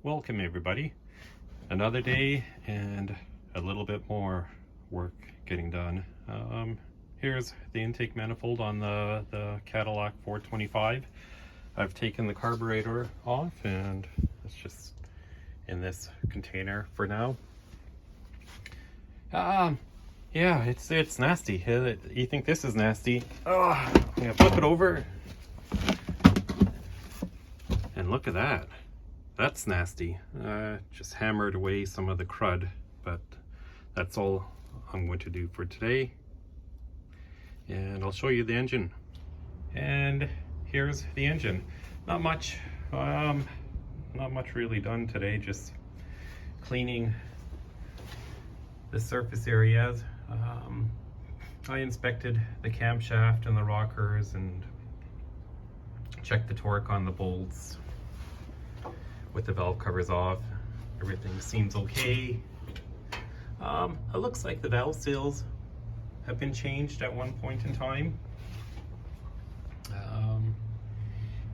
Welcome everybody. Another day and a little bit more work getting done. Here's the intake manifold on the Cadillac 425. I've taken the carburetor off and it's just in this container for now. Yeah, it's nasty. You think this is nasty? Oh, I'm gonna flip it over and look at that. That's nasty. Just hammered away some of the crud, but that's all I'm going to do for today. And I'll show you the engine. And here's the engine. Not much really done today, just cleaning the surface areas. I inspected the camshaft and the rockers and checked the torque on the bolts with the valve covers off. Everything seems okay. It looks like the valve seals have been changed at one point in time.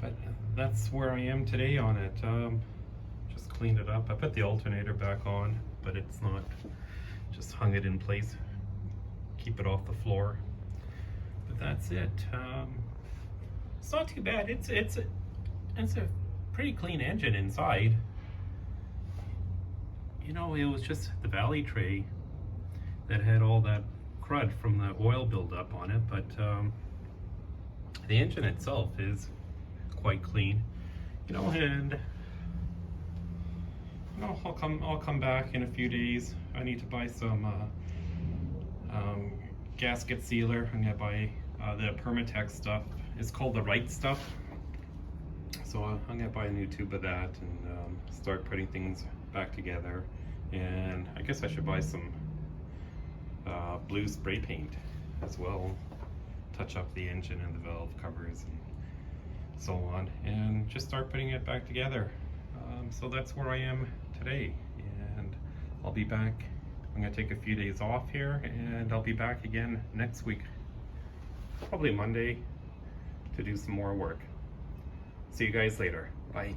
But that's where I am today on it. Just cleaned it up. I put the alternator back on, but it's not. Just hung it in place. Keep it off the floor. But that's it. It's not too bad. It's a pretty clean engine inside. You know, it was just the valley tray that had all that crud from the oil buildup on it, but the engine itself is quite clean. You know, and you know, I'll come back in a few days. I need to buy some gasket sealer. I'm gonna buy the Permatex stuff. It's called the right stuff. So I'm gonna buy a new tube of that and start putting things back together. And I guess I should buy some blue spray paint as well. Touch up the engine and the valve covers and so on, and just start putting it back together. So that's where I am today, and I'll be back. I'm gonna take a few days off here, and I'll be back again next week, probably Monday, to do some more work. See you guys later. Bye.